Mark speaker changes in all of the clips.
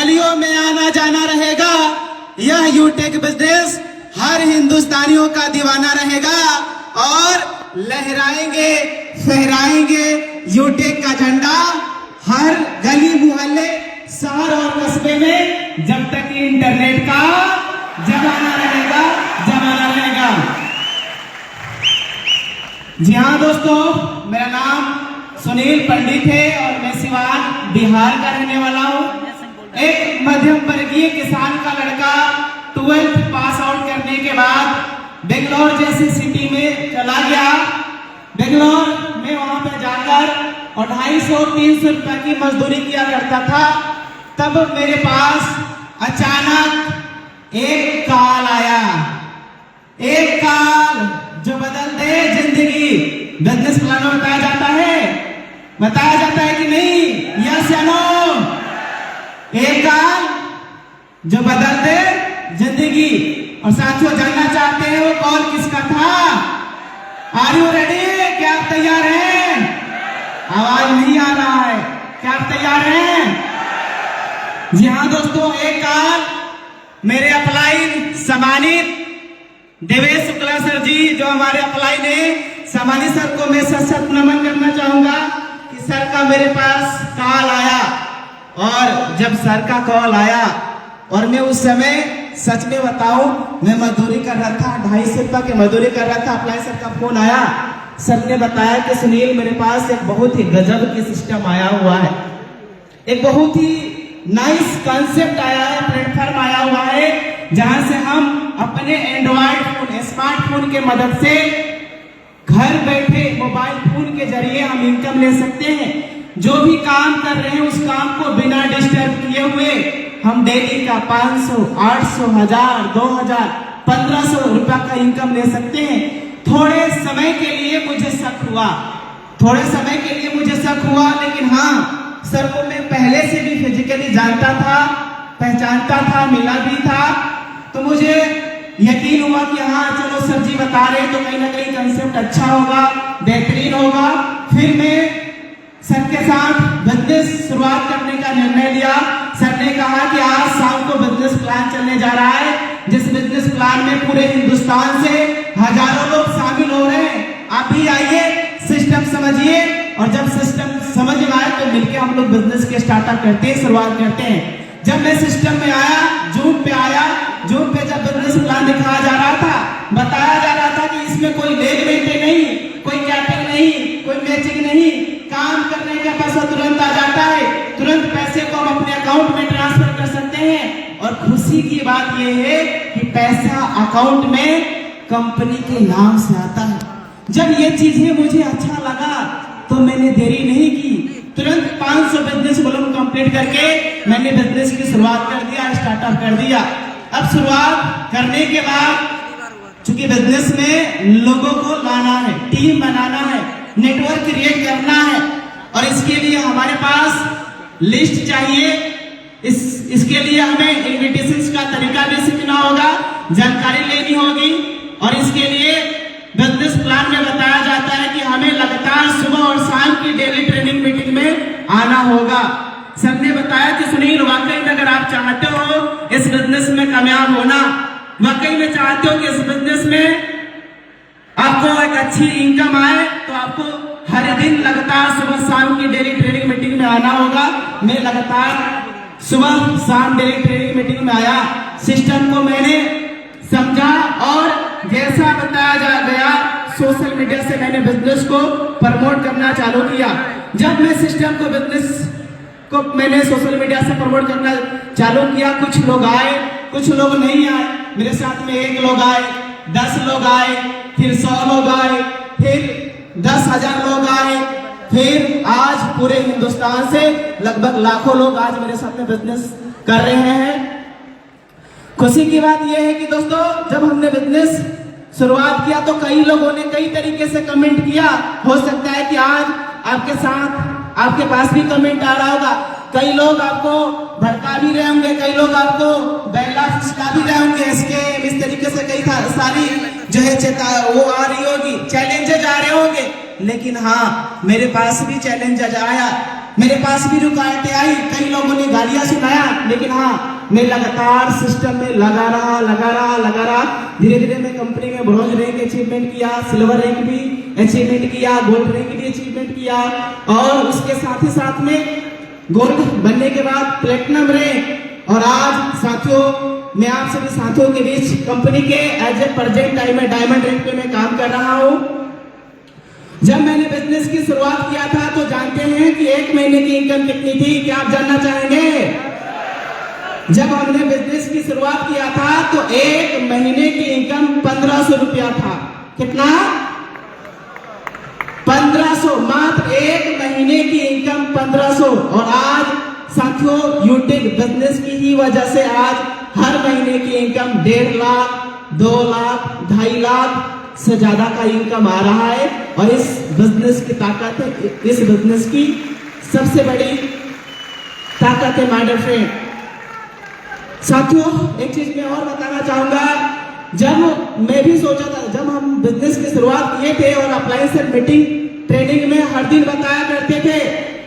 Speaker 1: गलियों में आना जाना रहेगा। यह यूटेक बिजनेस हर हिंदुस्तानियों का दीवाना रहेगा और लहराएंगे फहराएंगे यूटेक का झंडा हर गली मोहल्ले शहर और कस्बे में, जब तक कि इंटरनेट का जमाना रहेगा। जी हाँ दोस्तों, मेरा नाम सुनील पंडित है और मैं सिवान बिहार का रहने वाला हूँ। एक मध्यम वर्गीय किसान का लड़का 12th पास आउट करने के बाद बेंगलोर जैसी सिटी में चला गया। बेंगलोर में वहां पे जाकर और 250-300 रुपए की मजदूरी किया करता था। तब मेरे पास अचानक एक कॉल आया, एक कॉल जो बदल दे जिंदगी। बिजनेस प्लान में बताया जाता है कि नहीं? यस या नो? एक कॉल जो बदल दे जिंदगी। और साथियों, जानना चाहते हैं वो कॉल किसका था? Are you ready? क्या आप तैयार हैं? आवाज नहीं आ रहा है। क्या आप तैयार हैं? जी हाँ दोस्तों, एक कॉल मेरे अपलाइन सम्मानित देवेश शुक्ला सर जी, जो हमारे अपलाइन है, सम्मानित सर को मैं सशक्त नमन करना चाहूंगा कि सर का मेरे पास कॉल आया। और जब सर का कॉल आया और मैं उस समय सच में बताऊं, मैं मजदूरी कर रहा था, 250 रुपए की मजदूरी कर रहा था। अपलाइन सर का फोन आया, सर ने बताया कि सुनील मेरे पास एक बहुत ही गजब की सिस्टम आया हुआ है, एक बहुत ही नाइस कॉन्सेप्ट आया है, प्लेटफॉर्म आया हुआ है, जहां से हम अपने एंड्रॉइड फोन, स्मार्टफोन के मदद से घर बैठे मोबाइल फोन के जरिए हम इनकम ले सकते हैं। जो भी काम कर रहे हैं उस काम को बिना डिस्टर्ब किए हुए हम डेली का 500, 800, 1000, 2000, 1500 रुपया का इनकम ले सकते हैं। थोड़े समय के लिए मुझे शक हुआ, लेकिन हाँ, सर को मैं पहले से भी फिजिकली जानता था, पहचानता था, मिला भी था। तो मुझे यकीन हुआ कि हाँ चलो सर जी बता रहे तो कहीं ना कहीं कंसेप्ट अच्छा होगा, बेहतरीन होगा। फिर मैं सर के साथ बिजनेस शुरुआत करने का निर्णय लिया। सर ने कहा कि आज शाम को बिजनेस प्लान चलने जा रहा है, जिस बिजनेस प्लान में पूरे हिंदुस्तान से हजारों लोग शामिल हो रहे हैं। आप भी आइए, सिस्टम समझिए, और जब सिस्टम समझ में आए तो मिलकर हम लोग बिजनेस के स्टार्टअप करते हैं, शुरुआत करते हैं। जब मैं सिस्टम में आया, जून पे जब बिजनेस प्लान दिखाया जा रहा था, बताया जा रहा था कि इसमें कोई लेग वेटे नहीं, कोई कैपिंग नहीं, कोई मैचिंग नहीं, काम करने का पैसा तुरंत आ जाता है, तुरंत पैसे को हम अपने अकाउंट में ट्रांसफर कर सकते हैं। और खुशी की बात यह है कि पैसा अकाउंट में कंपनी के नाम से आता है। जब ये चीजें मुझे अच्छा लगा तो मैंने देरी नहीं की, तुरंत 500 बिजनेस वॉल्यूम कंप्लीट करके मैंने बिजनेस की शुरुआत कर दिया, स्टार्टअप कर दिया। अब शुरुआत करने के बाद चूंकि बिजनेस में लोगों को लाना है, टीम बनाना है, नेटवर्क क्रिएट करना है, और इसके लिए हमारे पास लिस्ट चाहिए। इसके लिए हमें इन्विटेशंस का तरीका भी सीखना होगा, जानकारी लेनी होगी। और इसके लिए बिजनेस प्लान में बताया जाता है कि हमें लगातार सुबह और शाम की डेली ट्रेनिंग मीटिंग में आना होगा। सर ने बताया कि सुनील, वाकई में अगर आप चाहते हो इस बिजनेस में कामयाब होना, वाकई में चाहते हो कि इस बिजनेस में आपको एक अच्छी इनकम आए, तो आपको हर दिन लगातार सुबह शाम की डेली ट्रेनिंग मीटिंग में आना होगा। मैं लगातार सुबह शाम डेली ट्रेनिंग मीटिंग में आया, सिस्टम को मैंने समझा और जैसा बताया जा गया सोशल मीडिया से मैंने बिजनेस को प्रमोट करना चालू किया। जब मैं सिस्टम को, बिजनेस को मैंने सोशल मीडिया से प्रमोट करना चालू किया, कुछ लोग आए, कुछ लोग नहीं आए। मेरे साथ में 1 लोग आए, 10 लोग आए, फिर 100 लोग आए, फिर 10,000 लोग आए, फिर आज पूरे हिंदुस्तान से लगभग लाखों लोग आज मेरे साथ में बिजनेस कर रहे हैं। खुशी की बात यह है कि दोस्तों, जब हमने बिजनेस शुरुआत किया तो कई लोगों ने कई तरीके से कमेंट किया। हो सकता है कि आज आपके साथ, आपके पास भी कमेंट आ रहा होगा। कई लोग आपको भड़का भी रहे होंगे, कई लोग आपको बैला फुसला भी रहे होंगे। इस तरीके से कई सारी जो है वो आ रही होगी, चैलेंजेज आ रहे होंगे। लेकिन हाँ, मेरे पास भी चैलेंजेज आया, मेरे पास भी रुकावटें आई, कई लोगों ने गालियां सुनाया, लेकिन हाँ मैं लगातार सिस्टम में लगा रहा। धीरे धीरे मैं कंपनी में ब्रॉन्ज रैंक अचीवमेंट किया, सिल्वर रैंक भी अचीवमेंट किया, गोल्ड रैंक भी अचीवमेंट किया, और उसके साथ ही साथ में गोल्ड बनने के बाद प्लेटिनम रैंक। और आज साथियों मैं आप सभी साथियों के बीच कंपनी के एज ए प्रेजेंट टाइम में डायमंड रैंक पे मैं काम कर रहा हूँ। जब मैंने बिजनेस की शुरुआत किया था तो जानते हैं कि एक महीने की इनकम कितनी थी, क्या आप जानना चाहेंगे? जब हमने बिजनेस की शुरुआत किया था तो एक महीने की इनकम 1500 रुपया था। कितना? 1500, मात्र एक महीने की इनकम 1500। और आज साथियों यूटेक बिजनेस की ही वजह से आज हर महीने की इनकम 1.5 लाख, 2 लाख, 2.5 लाख से ज्यादा का इनकम आ रहा है। और इस बिजनेस की ताकत है, इस बिजनेस की सबसे बड़ी ताकत है माय डियर फ्रेंड। साथियों एक चीज मैं और बताना चाहूंगा, जब मैं भी सोचा था, जब हम बिजनेस की शुरुआत किए थे और अप्लायंस मीटिंग ट्रेनिंग में हर दिन बताया करते थे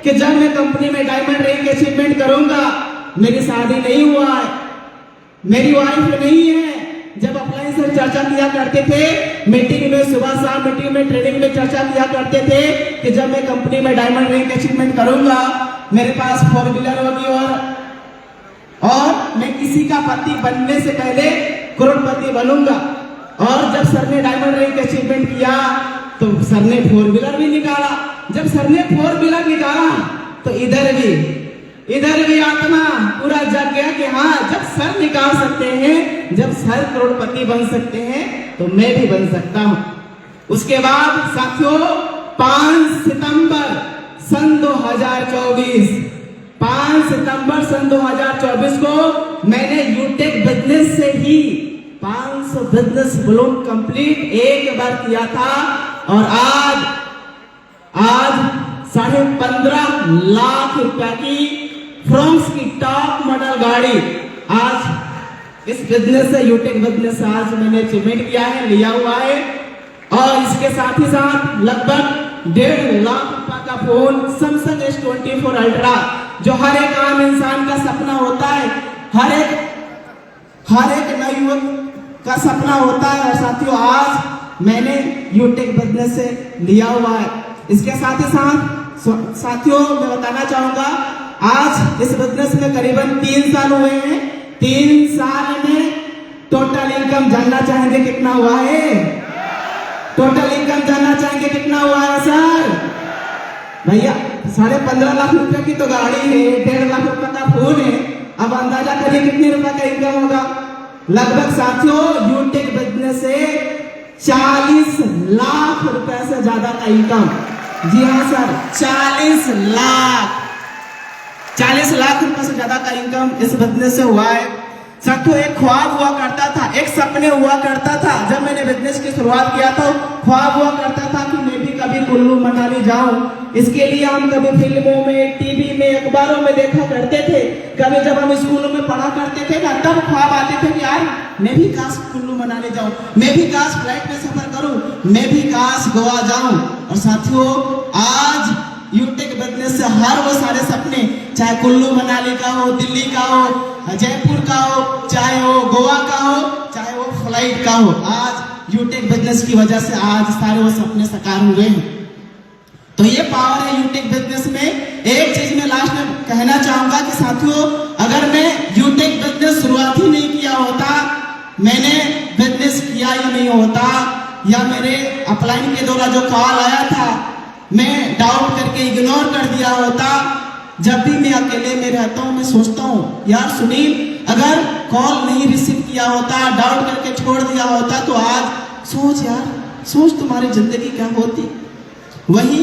Speaker 1: कि जब मैं कंपनी में डायमंड रैंक अचीवमेंट करूंगा, मेरी शादी नहीं हुआ है, मेरी वाइफ नहीं है। जब अप्लायंस से चर्चा किया करते थे मीटिंग में, सुबह शाम मीटिंग में ट्रेनिंग में चर्चा किया करते थे कि जब मैं कंपनी में डायमंड रैंक अचीवमेंट करूंगा, मेरे पास 4 व्हीलर होगी और मैं किसी का पति बनने से पहले करोड़पति बनूंगा। और जब सर ने डायमंड रैंक अचीवमेंट किया तो सर ने 4 व्हीलर भी निकाला। जब सर ने 4 व्हीलर निकाला तो इधर भी आत्मा पूरा जग गया कि हाँ, जब सर निकाल सकते हैं, जब सर करोड़पति बन सकते हैं तो मैं भी बन सकता हूं। उसके बाद साथियों 5 सितंबर सन 2024, 5 सितंबर सन 2024 को मैंने यूटेक बिजनेस से ही 500 बिजनेस बलून कंप्लीट एक बार किया था। और आज 15.5 लाख रुपया की फ्रॉन्क्स की टॉप मॉडल गाड़ी आज इस बिजनेस से, यूटेक बिजनेस से आज मैंने अचीवमेंट किया है, लिया हुआ है। और इसके साथ ही साथ लगभग 1.5 लाख रुपया का फोन सैमसंग S24 अल्ट्रा, जो हर एक आम इंसान का सपना होता है, हर एक नवयुवक का सपना होता है। और साथियों आज मैंने यूटेक बिजनेस से लिया हुआ है। इसके साथ ही साथ साथियों मैं बताना चाहूंगा, आज इस बिजनेस में करीबन 3 साल हुए हैं। 3 साल में टोटल इनकम जानना चाहेंगे कितना हुआ है? टोटल इनकम जानना चाहेंगे कितना हुआ है सर? भैया 15.5 लाख रुपए की तो गाड़ी है, 1.5 लाख रुपए का फोन है। अब अंदाजा करिए कितने रुपए का इनकम होगा। लगभग साथियों यूटेक बिजनेस से 40 लाख रुपए से ज्यादा का इनकम। जी हाँ सर, 40 लाख रुपए से ज्यादा का इनकम इस बिजनेस से हुआ है। साथियों एक ख्वाब हुआ करता था, एक सपने हुआ करता था। जब मैंने बिजनेस की शुरुआत किया था ख्वाब हुआ करता था कि मैं भी कभी कुल्लू मनाली जाऊं। इसके लिए हम कभी फिल्मों में, टीवी में, अखबारों में देखा करते थे। कभी जब हम स्कूलों में पढ़ा करते थे ना, तब ख्वाब आते थे कि यार मैं भी काश कुल्लू मनाली जाऊं, मैं भी काश फ्लाइट में सफर करूं, मैं भी काश गोवा जाऊं। और साथियों आज यूटेक बिजनेस से हर वो सारे सपने, चाहे कुल्लू मनाली का हो, दिल्ली का हो, जयपुर का हो, चाहे वो गोवा का हो, चाहे वो फ्लाइट का हो, आज यूटेक बिजनेस की वजह से आज सारे वो सपने साकार हुए हैं। तो ये पावर है यूटेक बिजनेस में। एक चीज मैं लास्ट में कहना चाहूंगा कि साथियों अगर मैं यूटेक बिजनेस शुरुआत ही नहीं किया होता, मैंने बिजनेस किया ही नहीं होता, या मेरे अपलाइन के द्वारा जो कॉल आया था मैं डाउट करके इग्नोर कर दिया होता। जब भी मैं अकेले में रहता हूँ मैं सोचता हूँ यार सुनील, अगर कॉल नहीं रिसीव किया होता, डाउट करके छोड़ दिया होता तो आज सोच तुम्हारी जिंदगी क्या होती। वही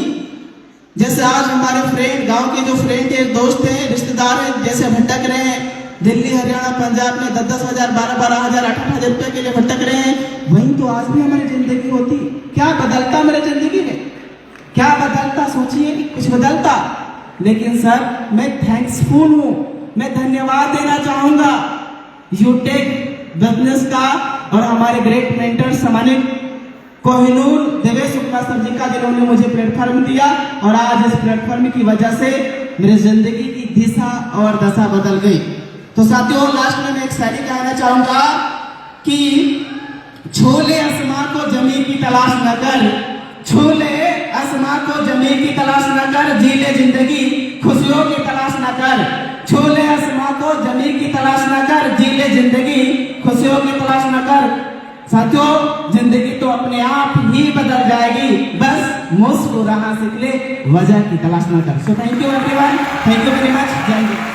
Speaker 1: जैसे आज हमारे फ्रेंड, गांव के जो फ्रेंड है, दोस्त हैं, रिश्तेदार हैं, जैसे भटक रहे हैं दिल्ली, हरियाणा, पंजाब में 10-10 हजार, 12-12 हजार, 18 हजार रुपए के लिए भटक रहे हैं, वही तो आज भी हमारी जिंदगी होती। क्या बदलता मेरी जिंदगी में? क्या बदलता? सोचिए, कुछ बदलता। लेकिन सर मैं थैंक्सफुल हूं, मैं धन्यवाद देना चाहूंगा यूटेक बिजनेस का और हमारे ग्रेट मेंटर सम्मानित कोहिनूर देवेश शुक्ला सर जी का, जिन्होंने मुझे प्लेटफॉर्म दिया। और आज इस प्लेटफॉर्म की वजह से मेरी जिंदगी की दिशा और दशा बदल गई। तो साथियों, लास्ट में मैं एक शायरी कहना चाहूंगा कि छोले आसमां को जमीन की तलाश न कर, छोले आसमां को जमीन की तलाश न कर, जी ले जिंदगी खुशियों की तलाश न कर, छोले आसमां को जमीन की तलाश न कर, जी ले जिंदगी खुशियों की तलाश न कर। साथियों, जिंदगी तो अपने आप ही बदल जाएगी, बस मुस्कुराना सीख ले, वजह की तलाश न कर। So thank you everyone, thank you very much, जय हिंद।